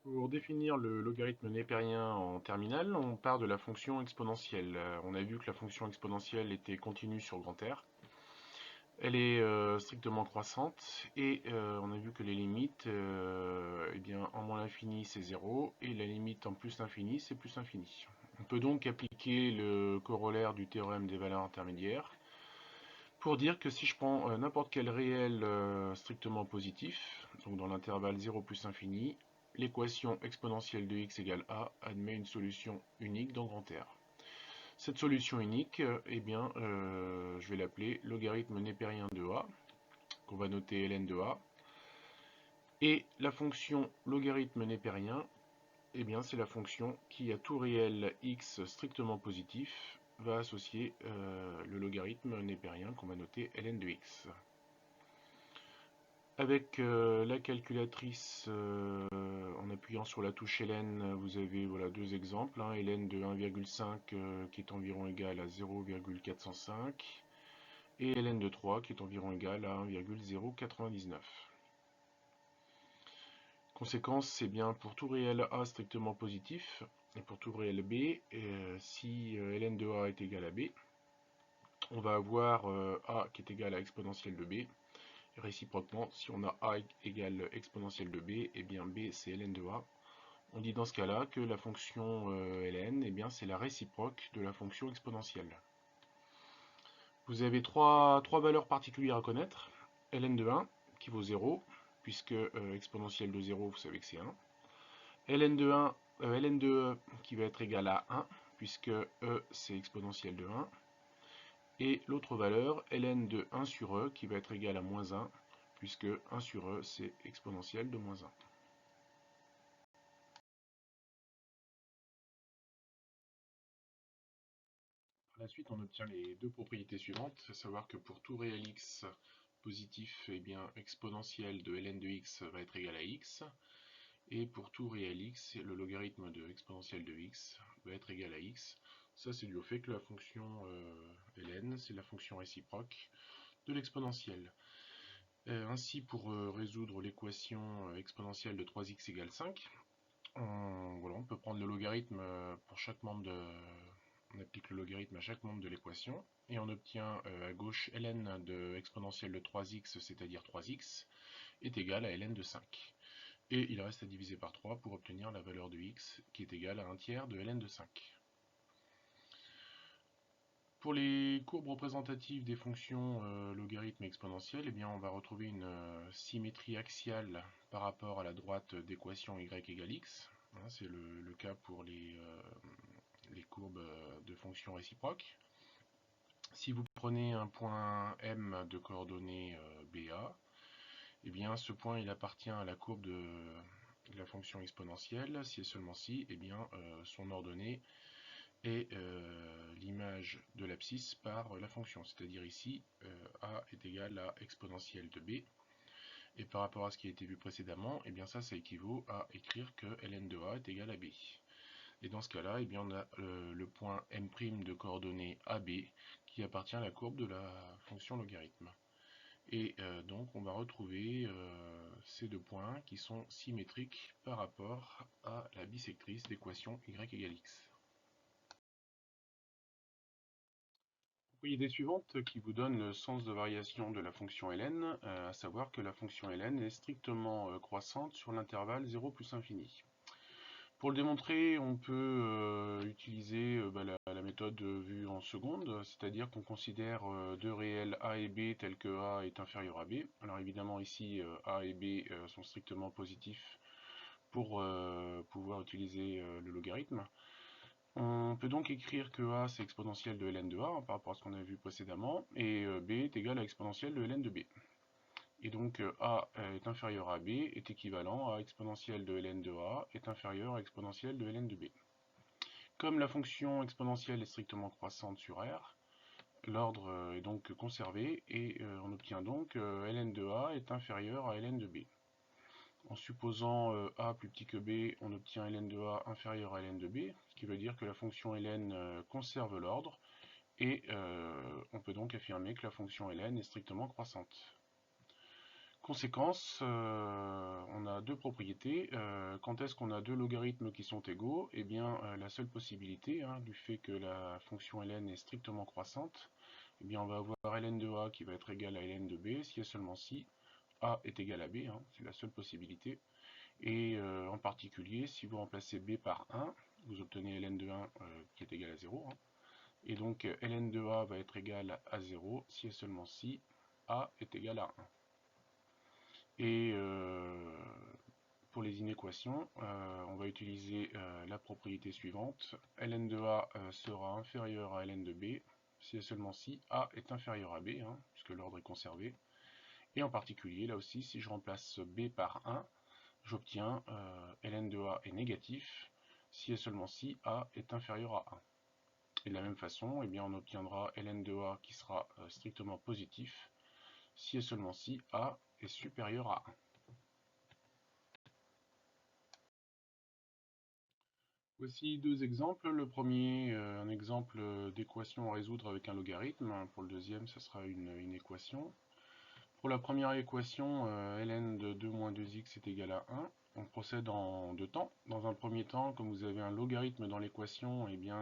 Pour définir le logarithme népérien en terminale, on part de la fonction exponentielle. On a vu que la fonction exponentielle était continue sur grand R. Elle est strictement croissante et on a vu que les limites, eh bien, en moins l'infini c'est 0 et la limite en plus l'infini c'est plus l'infini. On peut donc appliquer le corollaire du théorème des valeurs intermédiaires pour dire que si je prends n'importe quel réel strictement positif, donc dans l'intervalle 0 plus infini, l'équation exponentielle de x égale a admet une solution unique dans grand R. Cette solution unique, eh bien, je vais l'appeler logarithme népérien de a, qu'on va noter ln de a. Et la fonction logarithme népérien, eh bien, c'est la fonction qui, à tout réel x strictement positif, va associer le logarithme népérien qu'on va noter ln de x. Avec la calculatrice, en appuyant sur la touche ln, vous avez voilà, deux exemples. Ln de 1,5 qui est environ égal à 0,405 et ln de 3 qui est environ égal à 1,099. Conséquence, c'est bien pour tout réel a strictement positif et pour tout réel b, si ln de a est égal à b, on va avoir a qui est égal à exponentielle de b. Et réciproquement, si on a a égale exponentielle de b, et bien b c'est ln de a. On dit dans ce cas-là que la fonction ln, eh bien c'est la réciproque de la fonction exponentielle. Vous avez trois valeurs particulières à connaître. Ln de 1 qui vaut 0, puisque exponentielle de 0, vous savez que c'est 1. Ln de 1, ln de e qui va être égal à 1, puisque e c'est exponentielle de 1. Et l'autre valeur, ln de 1 sur e qui va être égal à moins 1, puisque 1 sur e c'est exponentielle de moins 1. Par la suite, on obtient les deux propriétés suivantes, à savoir que pour tout réel x positif, eh bien, exponentielle de ln de x va être égal à x, et pour tout réel x, le logarithme de exponentielle de x va être égal à x. Ça, c'est dû au fait que la fonction ln, c'est la fonction réciproque de l'exponentielle. Ainsi, pour résoudre l'équation exponentielle de 3x égale 5, on peut prendre le logarithme pour chaque membre de... On applique le logarithme à chaque membre de l'équation et on obtient à gauche ln de exponentielle de 3x, c'est-à-dire 3x, est égal à ln de 5. Et il reste à diviser par 3 pour obtenir la valeur de x qui est égale à 1 tiers de ln de 5. Pour les courbes représentatives des fonctions logarithmes exponentielles, eh bien, on va retrouver une symétrie axiale par rapport à la droite d'équation y égale x. C'est le cas pour les courbes de fonctions réciproques. Si vous prenez un point M de coordonnées BA, eh bien ce point il appartient à la courbe de la fonction exponentielle, si et seulement si, eh bien son ordonnée est l'image de l'abscisse par la fonction, c'est-à-dire ici a est égal à exponentielle de b, et par rapport à ce qui a été vu précédemment, eh bien ça équivaut à écrire que ln de a est égal à b. Et dans ce cas-là, eh bien, on a le point M' de coordonnées AB qui appartient à la courbe de la fonction logarithme. Et donc on va retrouver ces deux points qui sont symétriques par rapport à la bisectrice d'équation y égale x. Propriété suivante qui vous donne le sens de variation de la fonction ln, à savoir que la fonction ln est strictement croissante sur l'intervalle 0 plus infini. Pour le démontrer, on peut utiliser la méthode vue en seconde, c'est-à-dire qu'on considère deux réels a et b tels que a est inférieur à b. Alors évidemment ici a et b sont strictement positifs pour pouvoir utiliser le logarithme. On peut donc écrire que a c'est exponentielle de ln de a par rapport à ce qu'on a vu précédemment, et b est égal à exponentielle de ln de b. Et donc a est inférieur à b est équivalent à exponentielle de ln de a est inférieur à exponentielle de ln de b. Comme la fonction exponentielle est strictement croissante sur R, l'ordre est donc conservé et on obtient donc ln de a est inférieur à ln de b. En supposant a plus petit que b, on obtient ln de a inférieur à ln de b, ce qui veut dire que la fonction ln conserve l'ordre et on peut donc affirmer que la fonction ln est strictement croissante. Conséquence, on a deux propriétés. Quand est-ce qu'on a deux logarithmes qui sont égaux? Eh bien, la seule possibilité, hein, du fait que la fonction ln est strictement croissante, eh bien, on va avoir ln de a qui va être égal à ln de b si et seulement si a est égal à b, hein, c'est la seule possibilité. Et en particulier, si vous remplacez b par 1, vous obtenez ln de 1 qui est égal à 0. Hein. Et donc ln de a va être égal à 0 si et seulement si a est égal à 1. Et pour les inéquations, on va utiliser la propriété suivante. ln de a sera inférieur à ln de b si et seulement si a est inférieur à b, hein, puisque l'ordre est conservé. Et en particulier, là aussi, si je remplace b par 1, j'obtiens ln de a est négatif si et seulement si a est inférieur à 1. Et de la même façon, eh bien, on obtiendra ln de a qui sera strictement positif si et seulement si a est supérieur à 1. Voici deux exemples. Le premier, un exemple d'équation à résoudre avec un logarithme. Pour le deuxième, ce sera une équation. Pour la première équation, ln de 2 moins 2x est égal à 1. On procède en deux temps. Dans un premier temps, comme vous avez un logarithme dans l'équation, eh bien,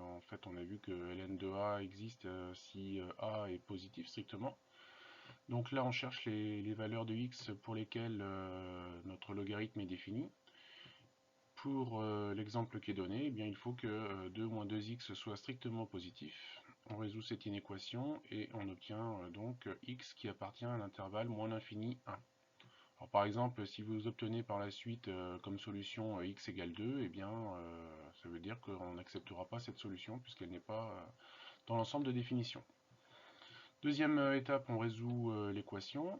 en fait, on a vu que ln de a existe si a est positif strictement. Donc là, on cherche les valeurs de x pour lesquelles notre logarithme est défini. Pour l'exemple qui est donné, eh bien, il faut que 2 moins 2x soit strictement positif. On résout cette inéquation et on obtient donc x qui appartient à l'intervalle moins l'infini 1. Alors, par exemple, si vous obtenez par la suite comme solution x égale 2, eh bien, ça veut dire qu'on n'acceptera pas cette solution puisqu'elle n'est pas dans l'ensemble de définition. Deuxième étape, on résout l'équation.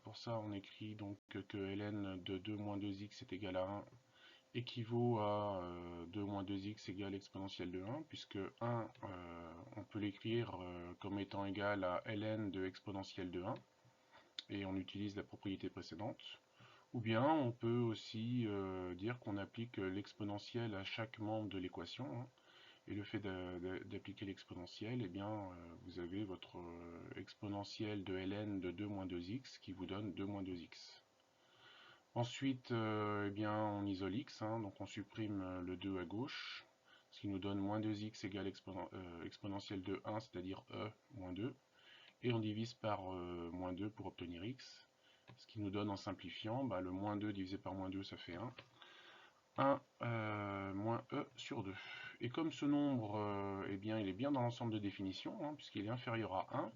Pour ça, on écrit donc que ln de 2 moins 2x est égal à 1 équivaut à 2 moins 2x égale exponentielle de 1, puisque 1, on peut l'écrire comme étant égal à ln de exponentielle de 1, et on utilise la propriété précédente. Ou bien on peut aussi dire qu'on applique l'exponentielle à chaque membre de l'équation, hein, et le fait d'appliquer l'exponentielle, eh bien, vous avez votre exponentielle de ln de 2 moins 2x qui vous donne 2 moins 2x. Ensuite, eh bien, on isole x, hein, donc on supprime le 2 à gauche, ce qui nous donne moins 2x égale exponentielle de 1, c'est-à-dire e moins 2, et on divise par moins 2 pour obtenir x, ce qui nous donne en simplifiant, bah, le moins 2 divisé par moins 2, ça fait 1. 1 moins e sur 2. Et comme ce nombre, eh bien, il est bien dans l'ensemble de définition, hein, puisqu'il est inférieur à 1,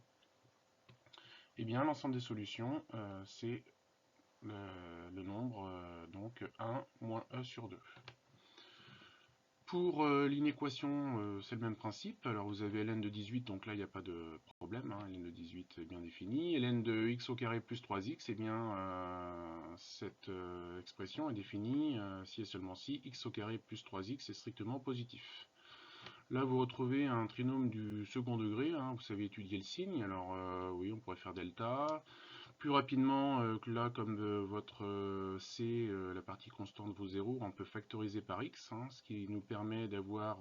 eh bien, l'ensemble des solutions, c'est le nombre, donc 1 moins e sur 2. Pour l'inéquation, c'est le même principe. Alors vous avez ln de 18, donc là il n'y a pas de problème, hein, ln de 18 est bien défini. Ln de x au carré plus 3x, eh bien cette expression est définie si et seulement si x au carré plus 3x est strictement positif. Là vous retrouvez un trinôme du second degré, hein, vous savez étudier le signe, alors oui on pourrait faire delta. Plus rapidement que là, comme votre C, la partie constante vaut 0, on peut factoriser par x, hein, ce qui nous permet d'avoir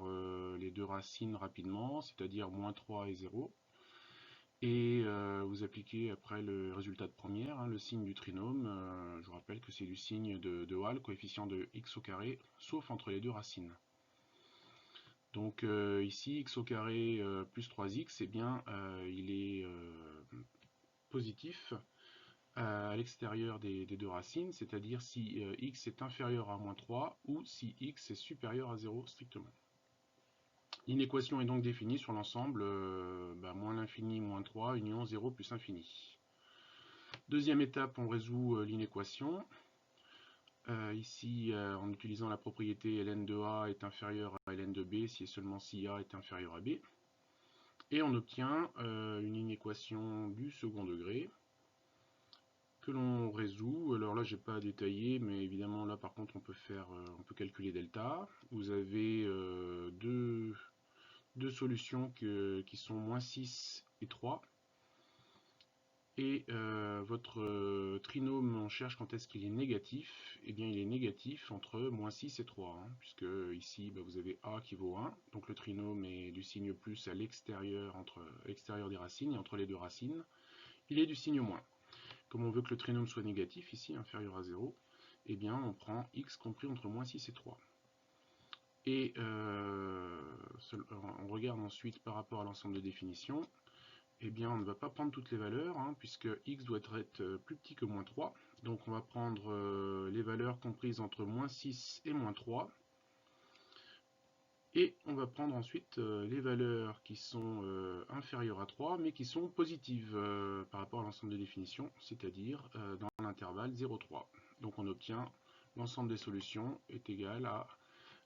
les deux racines rapidement, c'est-à-dire moins 3 et 0. Et vous appliquez après le résultat de première, hein, le signe du trinôme. Je vous rappelle que c'est du signe de Hall, coefficient de x au carré, sauf entre les deux racines. Donc ici, x au carré plus 3x, eh bien, il est positif à l'extérieur des deux racines, c'est-à-dire si x est inférieur à moins 3 ou si x est supérieur à 0 strictement. L'inéquation est donc définie sur l'ensemble moins l'infini moins 3 union 0 plus infini. Deuxième étape, on résout l'inéquation. Ici, en utilisant la propriété ln de a est inférieur à ln de b si et seulement si a est inférieur à b. Et on obtient une inéquation du second degré que l'on résout. Alors là, j'ai pas détaillé, mais évidemment là, par contre, on peut calculer delta. Vous avez deux solutions qui sont moins 6 et 3. Et votre trinôme, on cherche quand est-ce qu'il est négatif. Eh bien, il est négatif entre moins 6 et 3, hein, puisque ici, vous avez a qui vaut 1. Donc le trinôme est du signe plus à l'extérieur, entre l'extérieur des racines, et entre les deux racines, il est du signe moins. Comme on veut que le trinôme soit négatif, ici inférieur à 0, eh bien on prend x compris entre moins 6 et 3. Et on regarde ensuite par rapport à l'ensemble de définitions, eh bien on ne va pas prendre toutes les valeurs, puisque x doit être plus petit que moins 3. Donc on va prendre les valeurs comprises entre moins 6 et moins 3. Et on va prendre ensuite les valeurs qui sont inférieures à 3, mais qui sont positives par rapport à l'ensemble de définitions, c'est-à-dire dans l'intervalle 0,3. Donc on obtient l'ensemble des solutions est égal à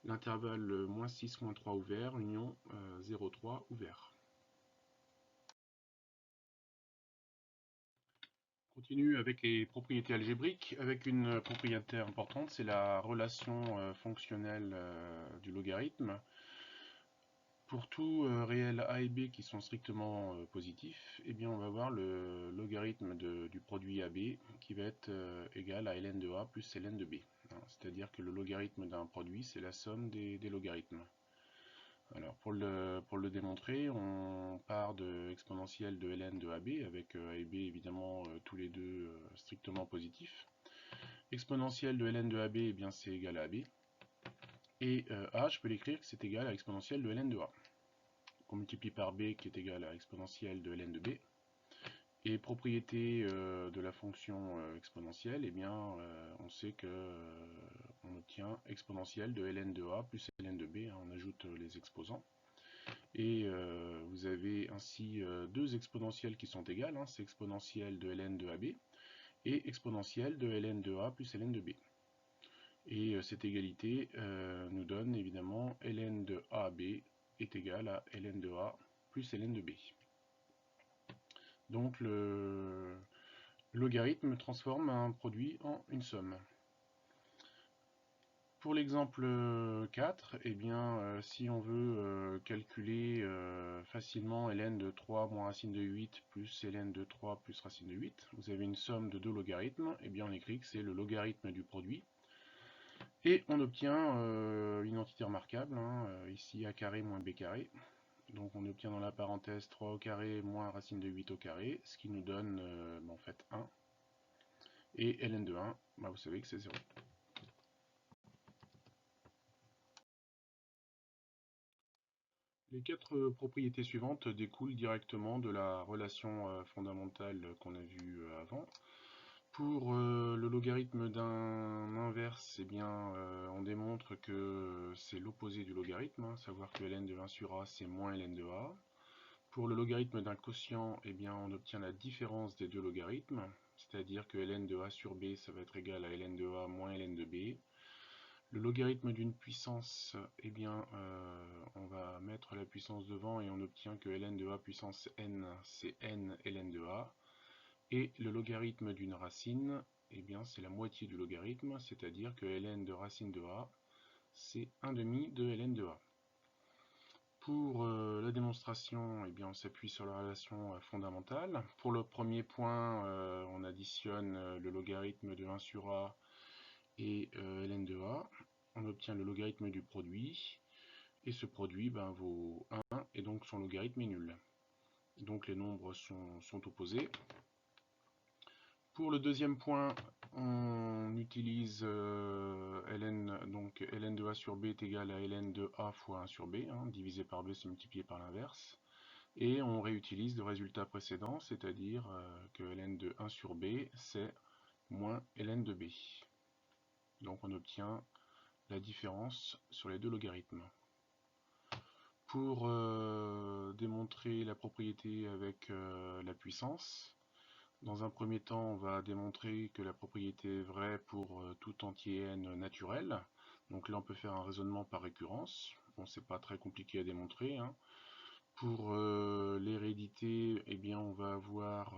l'intervalle moins 6, moins 3 ouvert, union 0,3 ouvert. On continue avec les propriétés algébriques, avec une propriété importante, c'est la relation fonctionnelle du logarithme. Pour tout réel a et b qui sont strictement positifs, eh bien on va avoir le logarithme du produit AB qui va être égal à ln de a plus ln de b. C'est-à-dire que le logarithme d'un produit, c'est la somme des logarithmes. Alors pour le démontrer, on part de exponentielle de ln de AB, avec a et b évidemment tous les deux strictement positifs. Exponentielle de ln de AB, eh bien c'est égal à AB. Et a, je peux l'écrire que c'est égal à exponentielle de ln de a. On multiplie par b qui est égal à exponentielle de ln de b. Et propriété de la fonction exponentielle, eh bien, on sait que on obtient exponentielle de ln de a plus ln de b, on ajoute les exposants. Et vous avez ainsi deux exponentielles qui sont égales, c'est exponentielle de ln de ab et exponentielle de ln de a plus ln de b. Et cette égalité nous donne évidemment ln de ab est égal à ln de a plus ln de b. Donc le logarithme transforme un produit en une somme. Pour l'exemple 4, eh bien, si on veut calculer facilement ln de 3 moins racine de 8 plus ln de 3 plus racine de 8, vous avez une somme de deux logarithmes, eh bien on écrit que c'est le logarithme du produit. Et on obtient une entité remarquable, ici a carré moins b carré. Donc on obtient dans la parenthèse 3 au carré moins racine de 8 au carré, ce qui nous donne en fait 1. Et ln de 1, vous savez que c'est 0. Les quatre propriétés suivantes découlent directement de la relation fondamentale qu'on a vue avant. Pour le logarithme d'un inverse, eh bien, on démontre que c'est l'opposé du logarithme, savoir que ln de 1 sur a c'est moins ln de a. Pour le logarithme d'un quotient, eh bien, on obtient la différence des deux logarithmes, c'est-à-dire que ln de a sur b ça va être égal à ln de a moins ln de b. Le logarithme d'une puissance, eh bien, on va mettre la puissance devant et on obtient que ln de a puissance n, c'est n ln de a. Et le logarithme d'une racine, eh bien, c'est la moitié du logarithme, c'est-à-dire que ln de racine de a, c'est 1 demi de ln de a. Pour la démonstration, eh bien, on s'appuie sur la relation fondamentale. Pour le premier point, on additionne le logarithme de 1 sur a et ln de a. On obtient le logarithme du produit, et ce produit vaut 1, et donc son logarithme est nul. Donc les nombres sont opposés. Pour le deuxième point, on utilise ln, donc ln de a sur b est égal à ln de a fois 1 sur b, divisé par b c'est multiplié par l'inverse. Et on réutilise le résultat précédent, c'est-à-dire que ln de 1 sur b c'est moins ln de b. Donc on obtient la différence sur les deux logarithmes. Pour démontrer la propriété avec la puissance, dans un premier temps, on va démontrer que la propriété est vraie pour tout entier n naturel. Donc là, on peut faire un raisonnement par récurrence. Bon, c'est pas très compliqué à démontrer. Pour l'hérédité, eh bien, on va avoir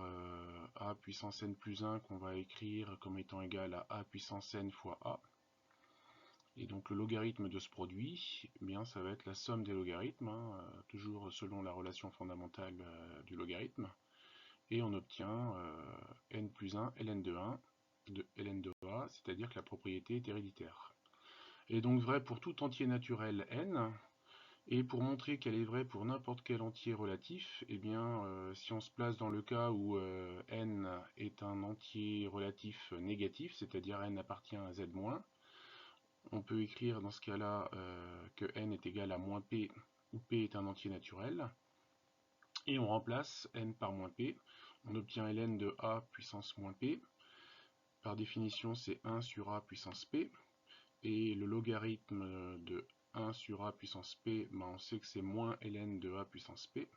a puissance n plus 1 qu'on va écrire comme étant égal à a puissance n fois a. Et donc le logarithme de ce produit, eh bien, ça va être la somme des logarithmes, toujours selon la relation fondamentale du logarithme. Et on obtient n plus 1 ln de 1 de ln de a, c'est-à-dire que la propriété est héréditaire. Et donc vrai pour tout entier naturel n, Et pour montrer qu'elle est vraie pour n'importe quel entier relatif, eh bien, si on se place dans le cas où n est un entier relatif négatif, c'est-à-dire n appartient à z-, on peut écrire dans ce cas-là que n est égal à moins p, où p est un entier naturel, et on remplace n par moins p, on obtient ln de a puissance moins p, par définition c'est 1 sur a puissance p, et le logarithme de 1 sur a puissance p, ben on sait que c'est moins ln de a puissance p.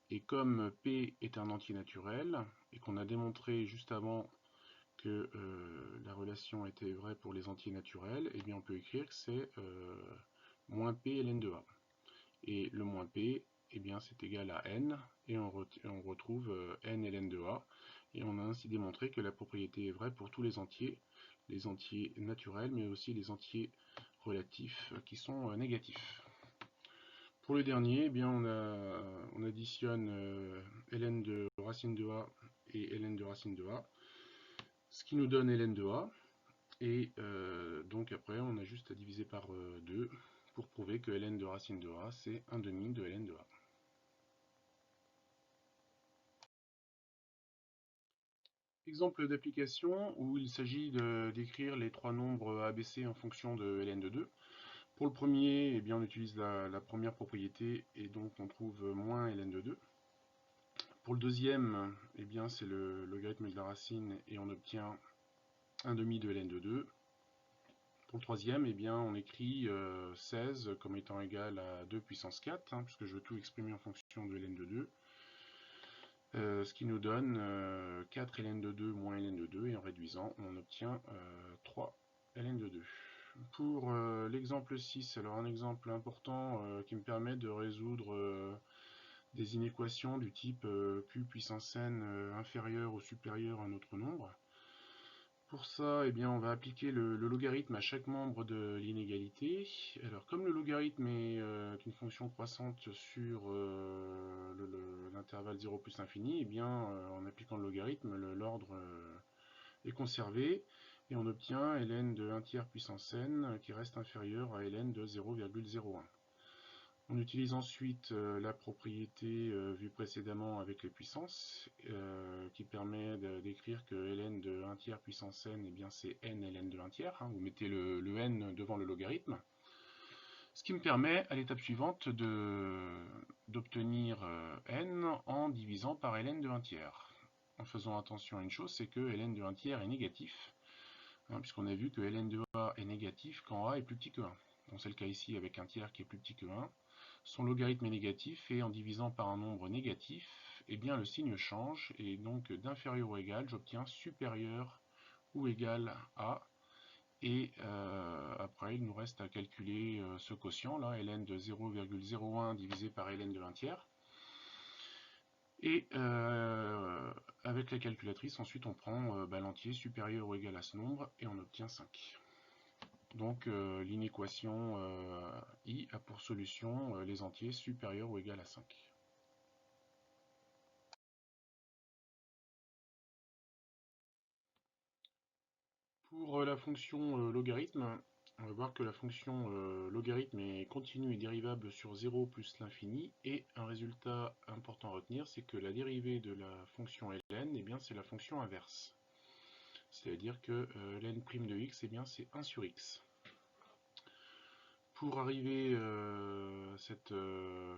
Et comme p est un entier naturel, et qu'on a démontré juste avant que la relation était vraie pour les entiers naturels, et bien on peut écrire que c'est moins p ln de a. Et le moins p, eh bien c'est égal à n, et on retrouve n ln de a. Et on a ainsi démontré que la propriété est vraie pour tous les entiers naturels, mais aussi les entiers relatifs qui sont négatifs. Pour le dernier, eh bien on additionne ln de racine de a et ln de racine de a, ce qui nous donne ln de a. Et donc après, on a juste à diviser par 2 pour prouver que ln de racine de a, c'est 1 demi de ln de a. Exemple d'application où il s'agit d'écrire les trois nombres ABC en fonction de ln de 2. Pour le premier, eh bien, on utilise la première propriété et donc on trouve moins ln de 2. Pour le deuxième, eh bien, c'est le logarithme de la racine et on obtient 1 demi de ln de 2. Pour le troisième, eh bien, on écrit 16 comme étant égal à 2 puissance 4, puisque je veux tout exprimer en fonction de ln de 2. Ce qui nous donne 4 ln de 2 moins ln de 2, et en réduisant, on obtient 3 ln de 2. Pour l'exemple 6, alors un exemple important qui me permet de résoudre des inéquations du type q puissance n inférieur ou supérieur à un autre nombre. Pour ça, eh bien, on va appliquer le logarithme à chaque membre de l'inégalité. Alors, comme le logarithme est une fonction croissante sur l'intervalle 0 plus infini, eh bien, en appliquant le logarithme, l'ordre est conservé et on obtient ln de 1 tiers puissance n qui reste inférieur à ln de 0,01. On utilise ensuite la propriété vue précédemment avec les puissances, qui permet d'écrire que ln de 1 tiers puissance n, eh bien c'est n ln de 1 tiers, vous mettez le n devant le logarithme. Ce qui me permet à l'étape suivante d'obtenir n en divisant par ln de 1 tiers. En faisant attention à une chose, c'est que ln de 1 tiers est négatif, puisqu'on a vu que ln de a est négatif quand a est plus petit que 1. Donc c'est le cas ici avec 1 tiers qui est plus petit que 1. Son logarithme est négatif et en divisant par un nombre négatif, eh bien le signe change et donc d'inférieur ou égal, j'obtiens supérieur ou égal à. Et après, il nous reste à calculer ce quotient là, ln de 0,01 divisé par ln de 1 tiers. Et avec la calculatrice, ensuite on prend l'entier supérieur ou égal à ce nombre et on obtient 5. Donc l'inéquation I a pour solution les entiers supérieurs ou égal à 5. Pour la fonction logarithme, on va voir que la fonction logarithme est continue et dérivable sur 0 plus l'infini, et un résultat important à retenir, c'est que la dérivée de la fonction ln, eh bien, c'est la fonction inverse. C'est-à-dire que ln' de x, eh bien, c'est 1 sur x. Pour arriver à cette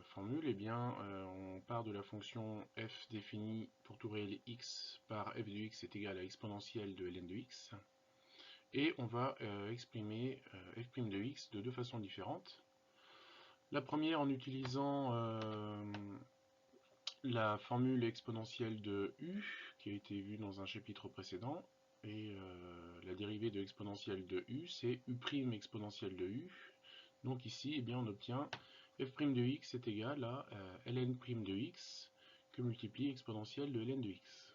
formule, eh bien, on part de la fonction f définie pour tout réel x par f de x est égal à exponentielle de ln de x. Et on va exprimer f' de x de deux façons différentes. La première en utilisant la formule exponentielle de u, qui a été vue dans un chapitre précédent. Et la dérivée de exponentielle de u, c'est u' exponentielle de u. Donc ici, eh bien, on obtient f' de x est égal à ln' de x que multiplie exponentielle de ln de x.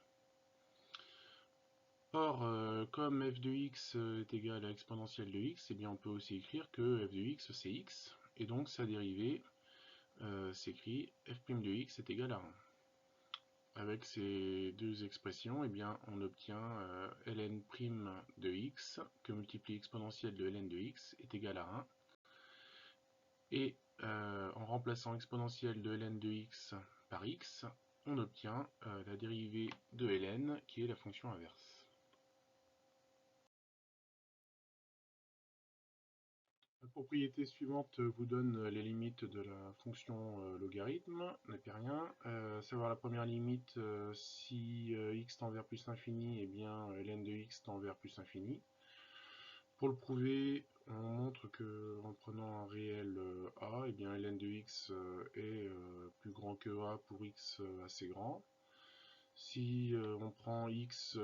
Or, comme f de x est égal à exponentielle de x, eh bien, on peut aussi écrire que f de x c'est x, et donc sa dérivée s'écrit f' de x est égal à 1. Avec ces deux expressions, eh bien, on obtient ln' de x que multiplie exponentielle de ln de x est égal à 1. Et en remplaçant exponentielle de ln de x par x, on obtient la dérivée de ln qui est la fonction inverse. La propriété suivante vous donne les limites de la fonction logarithme népérien. Savoir la première limite, si x tend vers plus l'infini, et bien ln de x tend vers plus l'infini. Pour le prouver, on montre que en prenant un réel a, et bien ln de x est plus grand que a pour x assez grand. Si on prend x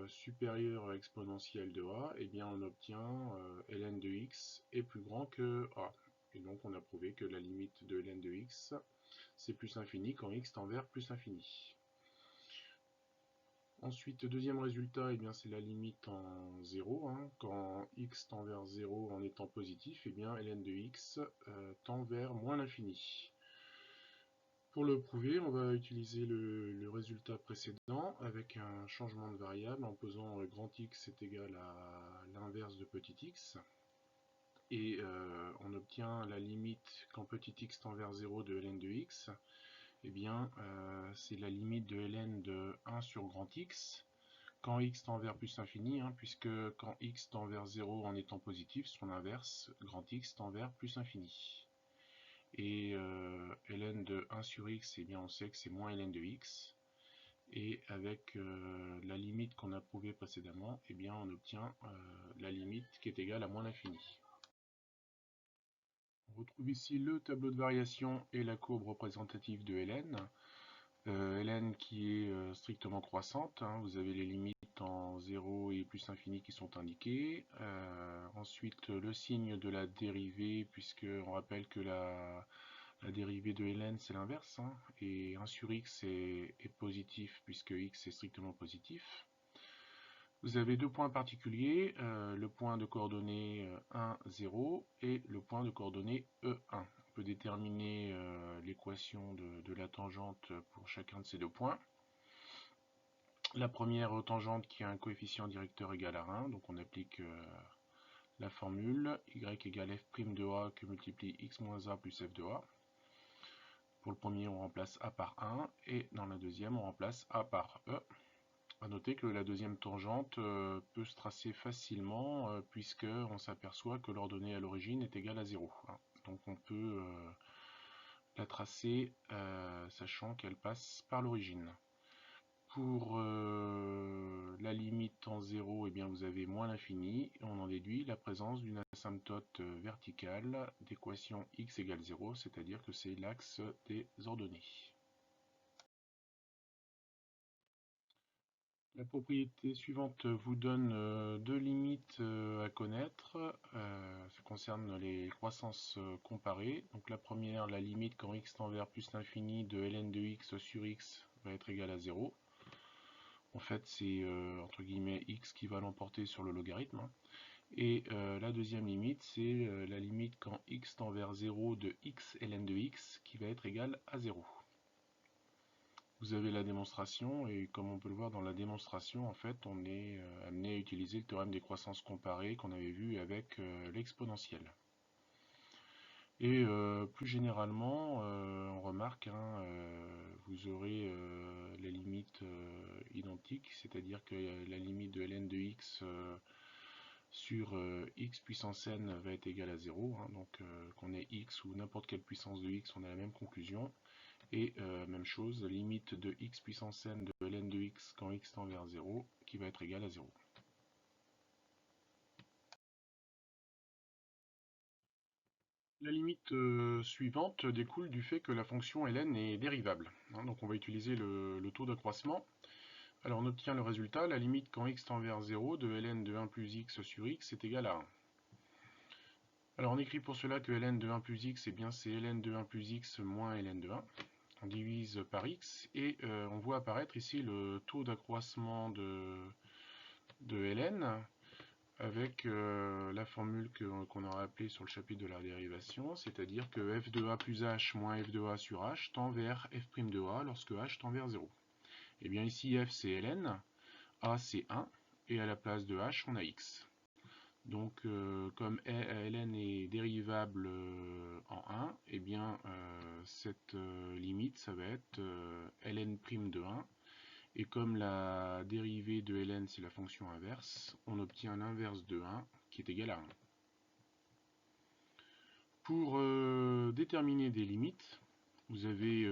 supérieur à exponentielle de a, et bien on obtient ln de x est plus grand que a. Et donc on a prouvé que la limite de ln de x, c'est plus infini quand x tend vers plus infini. Ensuite, deuxième résultat, eh bien c'est la limite en 0. Quand x tend vers 0 en étant positif, eh bien ln de x tend vers moins l'infini. Pour le prouver, on va utiliser le résultat précédent avec un changement de variable en posant grand X est égal à l'inverse de petit x. Et on obtient la limite quand petit x tend vers 0 de ln de x. Eh bien, c'est la limite de ln de 1 sur grand X quand x tend vers plus infini, puisque quand x tend vers 0 en étant positif, son inverse, grand X tend vers plus infini. Et ln de 1 sur x, eh bien on sait que c'est moins ln de x. Et avec la limite qu'on a prouvée précédemment, eh bien on obtient la limite qui est égale à moins l'infini. On retrouve ici le tableau de variation et la courbe représentative de ln. ln qui est strictement croissante, vous avez les limites en 0 et plus infini qui sont indiquées. Ensuite le signe de la dérivée, puisque on rappelle que la dérivée de ln c'est l'inverse, et 1 sur x est positif puisque x est strictement positif. Vous avez deux points particuliers, le point de coordonnées 1, 0 et le point de coordonnées E1. On peut déterminer l'équation de la tangente pour chacun de ces deux points. La première tangente qui a un coefficient directeur égal à 1, donc on applique la formule y égale f' de a que multiplie x moins a plus f de a. Pour le premier, on remplace a par 1, et dans la deuxième, on remplace a par e. A noter que la deuxième tangente peut se tracer facilement, puisque on s'aperçoit que l'ordonnée à l'origine est égale à 0. Donc on peut la tracer, sachant qu'elle passe par l'origine. Pour la limite en 0, eh bien vous avez moins l'infini, et on en déduit la présence d'une asymptote verticale d'équation x égale 0, c'est-à-dire que c'est l'axe des ordonnées. La propriété suivante vous donne deux limites à connaître. Ça concerne les croissances comparées. Donc la première, la limite quand x tend vers plus l'infini de ln de x sur x va être égale à 0. En fait, c'est entre guillemets x qui va l'emporter sur le logarithme. Et la deuxième limite, c'est la limite quand x tend vers 0 de x ln de x qui va être égale à 0. Vous avez la démonstration, et comme on peut le voir dans la démonstration, en fait, on est amené à utiliser le théorème des croissances comparées qu'on avait vu avec l'exponentielle. Et plus généralement, on remarque, vous aurez les limites identiques, c'est-à-dire que la limite de ln de x sur x puissance n va être égale à 0, donc qu'on ait x ou n'importe quelle puissance de x, on a la même conclusion. Et même chose, limite de x puissance n de ln de x quand x tend vers 0, qui va être égal à 0. La limite suivante découle du fait que la fonction ln est dérivable. Donc on va utiliser le taux d'accroissement. Alors on obtient le résultat, la limite quand x tend vers 0 de ln de 1 plus x sur x est égal à 1. Alors on écrit pour cela que ln de 1 plus x, eh bien c'est ln de 1 plus x moins ln de 1. On divise par x et on voit apparaître ici le taux d'accroissement de ln avec la formule qu'on aura appelée sur le chapitre de la dérivation, c'est-à-dire que f de a plus h moins f de a sur h tend vers f' de a lorsque h tend vers 0. Et bien ici f c'est ln, a c'est 1, et à la place de h on a x. Donc, comme ln est dérivable en 1, eh bien, cette limite, ça va être ln' de 1. Et comme la dérivée de ln, c'est la fonction inverse, on obtient l'inverse de 1, qui est égal à 1. Pour déterminer des limites, vous avez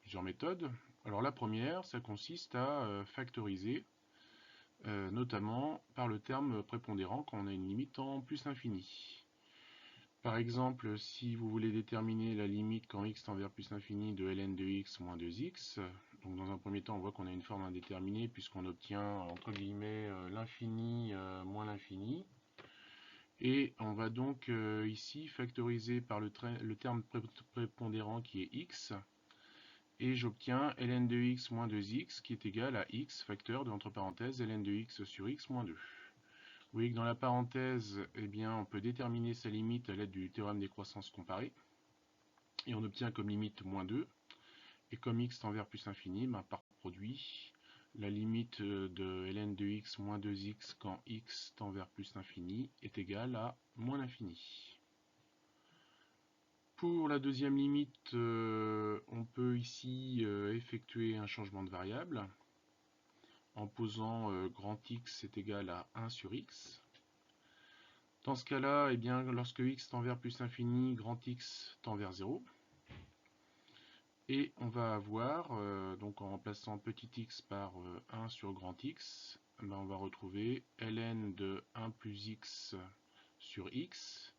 plusieurs méthodes. Alors la première, ça consiste à factoriser, notamment par le terme prépondérant quand on a une limite en plus l'infini. Par exemple, si vous voulez déterminer la limite quand x tend vers plus l'infini de ln de x moins 2x, donc dans un premier temps on voit qu'on a une forme indéterminée puisqu'on obtient entre guillemets l'infini moins l'infini. Et on va donc ici factoriser par le terme prépondérant qui est x, et j'obtiens ln de x moins 2x qui est égal à x facteur de entre parenthèses ln de x sur x moins 2. Vous voyez que dans la parenthèse, eh bien, on peut déterminer sa limite à l'aide du théorème des croissances comparées, et on obtient comme limite moins 2, et comme x tend vers plus l'infini, par produit, la limite de ln de x moins 2x quand x tend vers plus l'infini est égale à moins l'infini. Pour la deuxième limite, on peut ici effectuer un changement de variable en posant grand X est égal à 1 sur X. Dans ce cas-là, eh bien, lorsque X tend vers plus l'infini, grand X tend vers 0. Et on va avoir, donc en remplaçant petit x par 1 sur grand X, ben on va retrouver ln de 1 plus x sur x,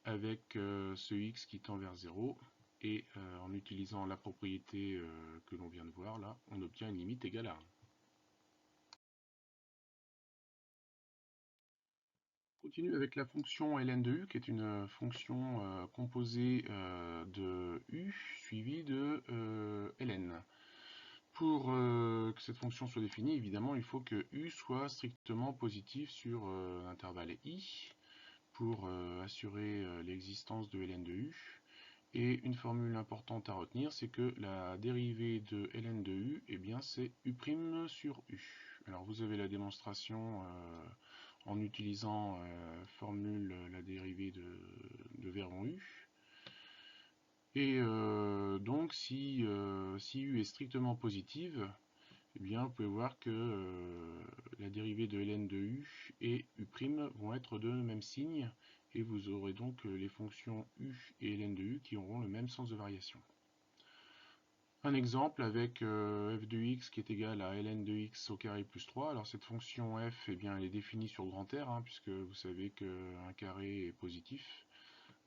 avec ce x qui tend vers 0, et en utilisant la propriété que l'on vient de voir là, on obtient une limite égale à 1. On continue avec la fonction ln de u, qui est une fonction composée de u suivie de ln. Pour que cette fonction soit définie, évidemment, il faut que u soit strictement positif sur l'intervalle i, pour assurer l'existence de ln de u. Et une formule importante à retenir, c'est que la dérivée de ln de u, eh bien, c'est u' sur u. Alors vous avez la démonstration en utilisant formule la dérivée de verron u. Et donc si u est strictement positive, eh bien, vous pouvez voir que la dérivée de ln de u et u' vont être de même signe, et vous aurez donc les fonctions u et ln de u qui auront le même sens de variation. Un exemple avec f de x qui est égal à ln de x au carré plus 3. Alors cette fonction f, eh bien, elle est définie sur grand R, hein, puisque vous savez qu'un carré est positif.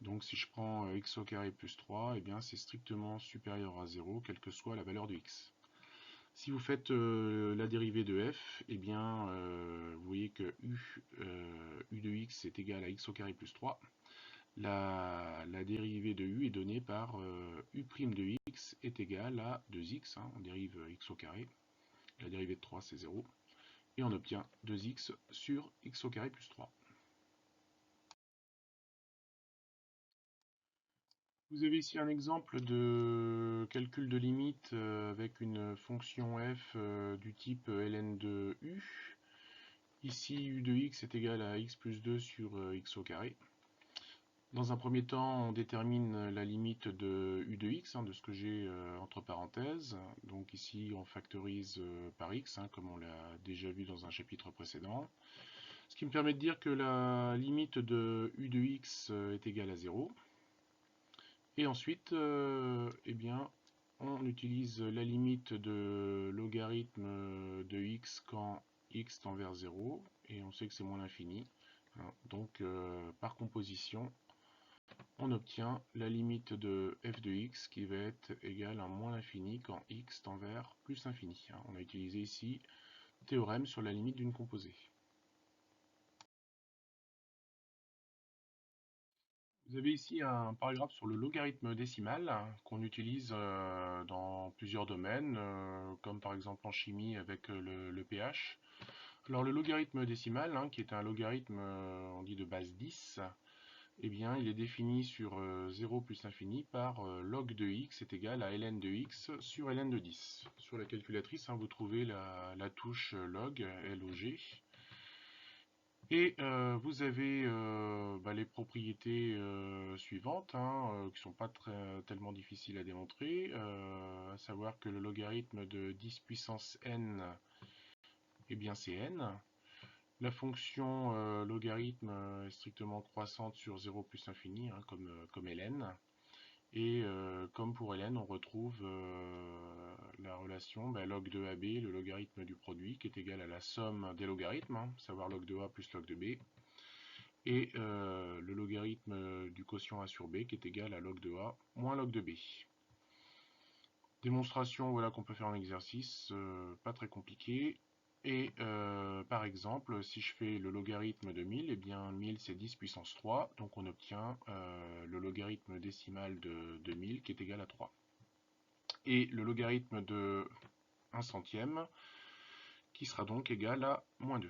Donc si je prends x au carré plus 3, eh bien, c'est strictement supérieur à 0, quelle que soit la valeur de x. Si vous faites la dérivée de f, eh bien, vous voyez que u de x est égal à x au carré plus 3. La dérivée de u est donnée par u' de x est égal à 2x, hein, on dérive x au carré, la dérivée de 3 c'est 0, et on obtient 2x sur x au carré plus 3. Vous avez ici un exemple de calcul de limite avec une fonction f du type ln de u. Ici, u de x est égal à x plus 2 sur x au carré. Dans un premier temps, on détermine la limite de u de x, hein, de ce que j'ai entre parenthèses. Donc ici, on factorise par x, hein, comme on l'a déjà vu dans un chapitre précédent. Ce qui me permet de dire que la limite de u de x est égale à 0. Et ensuite, eh bien, on utilise la limite de logarithme de x quand x tend vers 0, et on sait que c'est moins l'infini. Hein. Donc, par composition, on obtient la limite de f de x qui va être égale à moins l'infini quand x tend vers plus l'infini. Hein. On a utilisé ici le théorème sur la limite d'une composée. Vous avez ici un paragraphe sur le logarithme décimal qu'on utilise dans plusieurs domaines, comme par exemple en chimie avec le pH. Alors le logarithme décimal, hein, qui est un logarithme, on dit de base 10, eh bien il est défini sur 0 plus l'infini par log de x est égal à ln de x sur ln de 10. Sur la calculatrice, hein, vous trouvez la touche log, LOG. Et vous avez les propriétés suivantes, hein, qui ne sont pas tellement difficiles à démontrer, à savoir que le logarithme de 10 puissance n, eh bien c'est n. La fonction logarithme est strictement croissante sur 0 plus infini, hein, comme ln. Et comme pour ln, on retrouve la relation log de AB, le logarithme du produit, qui est égal à la somme des logarithmes, hein, savoir log de A plus log de B, et le logarithme du quotient A sur B, qui est égal à log de A moins log de B. Démonstration, voilà qu'on peut faire un exercice, pas très compliqué. Et par exemple, si je fais le logarithme de 1000, eh bien 1000 c'est 10 puissance 3, donc on obtient le logarithme décimal de 1000 qui est égal à 3. Et le logarithme de 1 centième qui sera donc égal à moins 2.